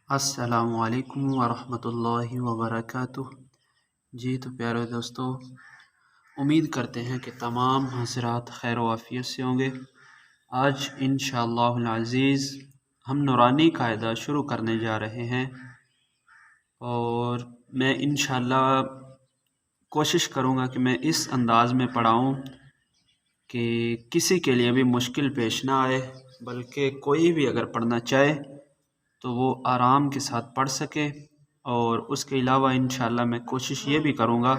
السلام علیکم ورحمۃ اللہ وبرکاتہ۔ جی تو پیارے دوستو، امید کرتے ہیں کہ تمام حضرات خیر و عافیت سے ہوں گے۔ آج انشاءاللہ العزیز ہم نورانی قاعدہ شروع کرنے جا رہے ہیں، اور میں انشاءاللہ کوشش کروں گا کہ میں اس انداز میں پڑھاؤں کہ کسی کے لیے بھی مشکل پیش نہ آئے، بلکہ کوئی بھی اگر پڑھنا چاہے تو وہ آرام کے ساتھ پڑھ سکے۔ اور اس کے علاوہ انشاءاللہ میں کوشش یہ بھی کروں گا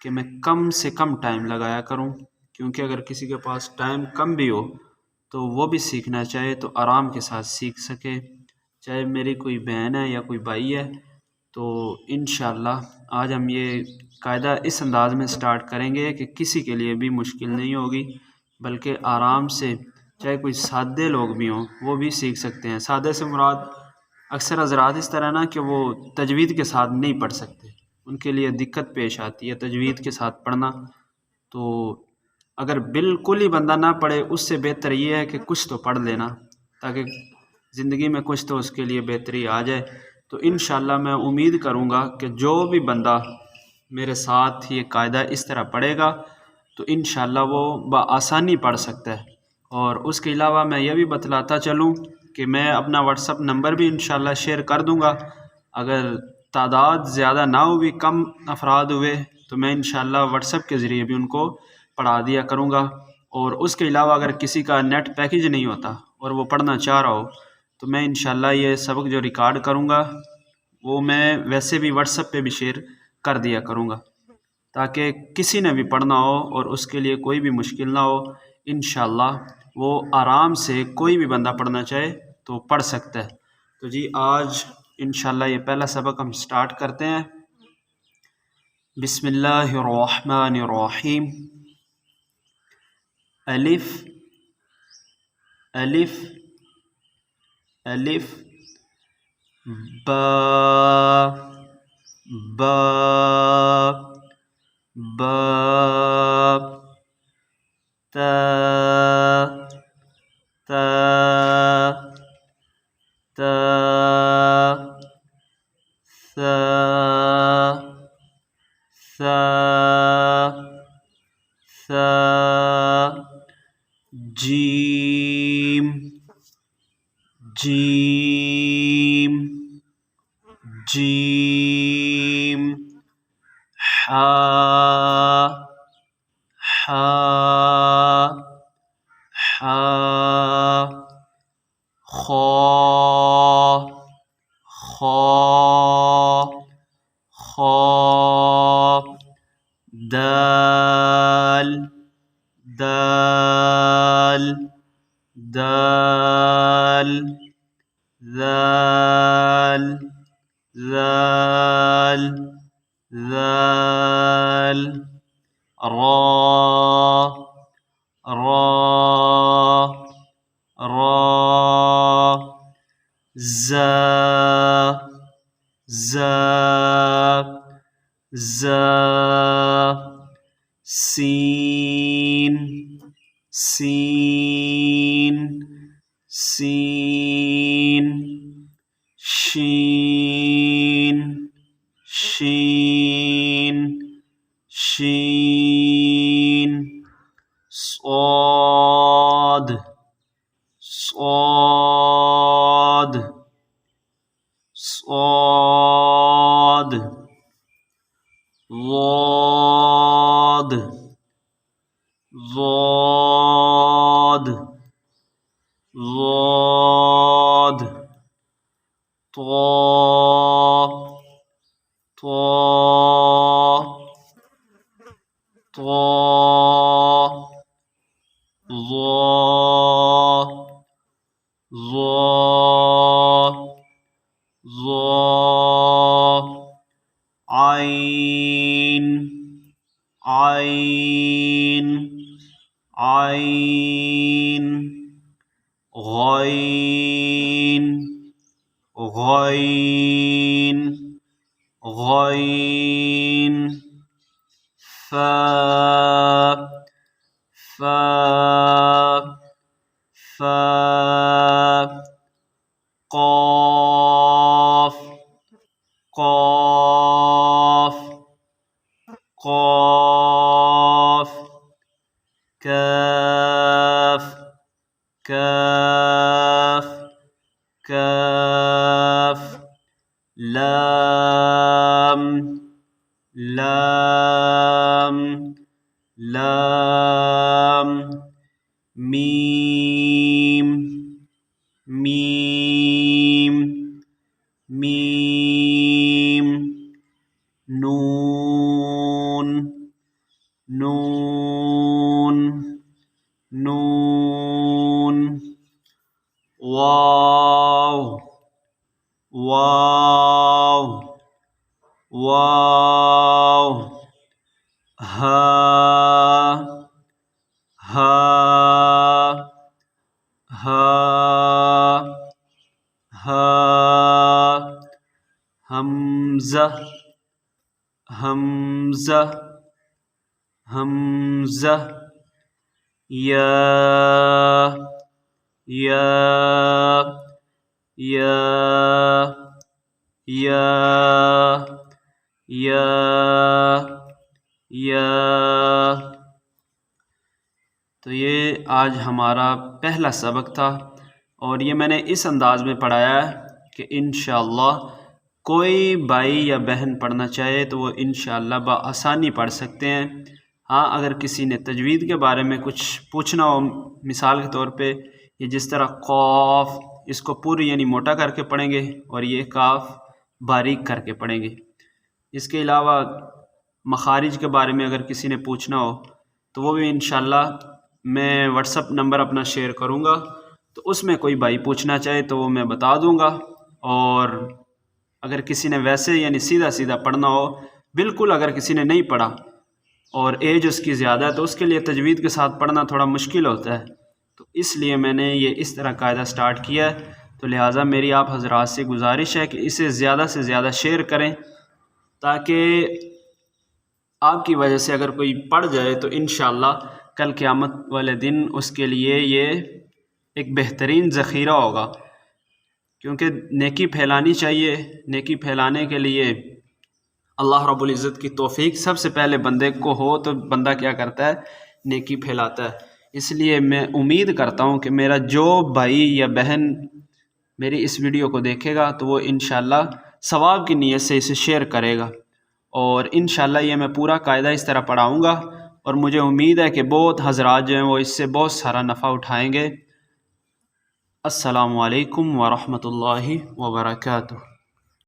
کہ میں کم سے کم ٹائم لگایا کروں، کیونکہ اگر کسی کے پاس ٹائم کم بھی ہو تو وہ بھی سیکھنا چاہے تو آرام کے ساتھ سیکھ سکے، چاہے میری کوئی بہن ہے یا کوئی بھائی ہے۔ تو انشاءاللہ آج ہم یہ قاعدہ اس انداز میں سٹارٹ کریں گے کہ کسی کے لیے بھی مشکل نہیں ہوگی، بلکہ آرام سے، چاہے کوئی سادے لوگ بھی ہوں وہ بھی سیکھ سکتے ہیں۔ سادے سے مراد اکثر حضرات اس طرح نا کہ وہ تجوید کے ساتھ نہیں پڑھ سکتے، ان کے لیے دقت پیش آتی ہے تجوید کے ساتھ پڑھنا۔ تو اگر بالکل ہی بندہ نہ پڑھے، اس سے بہتر یہ ہے کہ کچھ تو پڑھ لینا، تاکہ زندگی میں کچھ تو اس کے لیے بہتری آ جائے۔ تو انشاءاللہ میں امید کروں گا کہ جو بھی بندہ میرے ساتھ یہ قاعدہ اس طرح پڑھے گا تو انشاءاللہ وہ بآسانی پڑھ سکتا ہے۔ اور اس کے علاوہ میں یہ بھی بتلاتا چلوں کہ میں اپنا واٹس اپ نمبر بھی انشاءاللہ شیئر کر دوں گا۔ اگر تعداد زیادہ نہ ہوئی، کم افراد ہوئے، تو میں انشاءاللہ واٹس اپ کے ذریعے بھی ان کو پڑھا دیا کروں گا۔ اور اس کے علاوہ اگر کسی کا نیٹ پیکج نہیں ہوتا اور وہ پڑھنا چاہ رہا ہو تو میں انشاءاللہ یہ سبق جو ریکارڈ کروں گا وہ میں ویسے بھی واٹس اپ پہ بھی شیئر کر دیا کروں گا، تاکہ کسی نے بھی پڑھنا ہو اور اس کے لیے کوئی بھی مشکل نہ ہو، انشاءاللہ وہ آرام سے کوئی بھی بندہ پڑھنا چاہے تو پڑھ سکتا ہے۔ تو جی آج انشاءاللہ یہ پہلا سبق ہم سٹارٹ کرتے ہیں۔ بسم اللہ الرحمن الرحیم۔ الف الف الف، با با با، تا تا تا، ثا ثا ثا، جیم جیم جیم، حا حا حا، خا خا خا، دال دال دال، ذال ذال ذال، را را را، زا زا زا، سین سین سین، شین شین شین، صاد صاد صاد، ضاد ضاد ضاد، طا طا طا، ظا ظا ظا، عین عین عین، غین غین غین، فا فا فا، قاف کاف لام لام لام میم میم میم نون نون نون واو واو واو ہا ہا ہا ہا حمزہ حمزہ حمزہ یا یا یا یا یا یا تو یہ آج ہمارا پہلا سبق تھا اور یہ میں نے اس انداز میں پڑھایا ہے کہ انشاءاللہ کوئی بھائی یا بہن پڑھنا چاہے تو وہ انشاءاللہ بآسانی پڑھ سکتے ہیں۔ ہاں اگر کسی نے تجوید کے بارے میں کچھ پوچھنا ہو، مثال کے طور پہ یہ جس طرح قاف اس کو پوری یعنی موٹا کر کے پڑھیں گے اور یہ کاف باریک کر کے پڑھیں گے۔ اس کے علاوہ مخارج کے بارے میں اگر کسی نے پوچھنا ہو تو وہ بھی انشاءاللہ میں واٹس اپ نمبر اپنا شیئر کروں گا، تو اس میں کوئی بھائی پوچھنا چاہے تو وہ میں بتا دوں گا۔ اور اگر کسی نے ویسے یعنی سیدھا سیدھا پڑھنا ہو، بالکل اگر کسی نے نہیں پڑھا اور ایج اس کی زیادہ ہے تو اس کے لیے تجوید کے ساتھ پڑھنا تھوڑا مشکل ہوتا ہے، تو اس لیے میں نے یہ اس طرح قاعدہ سٹارٹ کیا ہے۔ تو لہٰذا میری آپ حضرات سے گزارش ہے کہ اسے زیادہ سے زیادہ شیئر کریں تاکہ آپ کی وجہ سے اگر کوئی پڑھ جائے تو انشاءاللہ کل قیامت والے دن اس کے لیے یہ ایک بہترین ذخیرہ ہوگا، کیونکہ نیکی پھیلانی چاہیے۔ نیکی پھیلانے کے لیے اللہ رب العزت کی توفیق سب سے پہلے بندے کو ہو تو بندہ کیا کرتا ہے؟ نیکی پھیلاتا ہے۔ اس لیے میں امید کرتا ہوں کہ میرا جو بھائی یا بہن میری اس ویڈیو کو دیکھے گا تو وہ انشاءاللہ ثواب کی نیت سے اسے شیئر کرے گا، اور انشاءاللہ یہ میں پورا قاعدہ اس طرح پڑھاؤں گا، اور مجھے امید ہے کہ بہت حضرات جو ہیں وہ اس سے بہت سارا نفع اٹھائیں گے۔ السلام علیکم ورحمۃ اللہ وبرکاتہ۔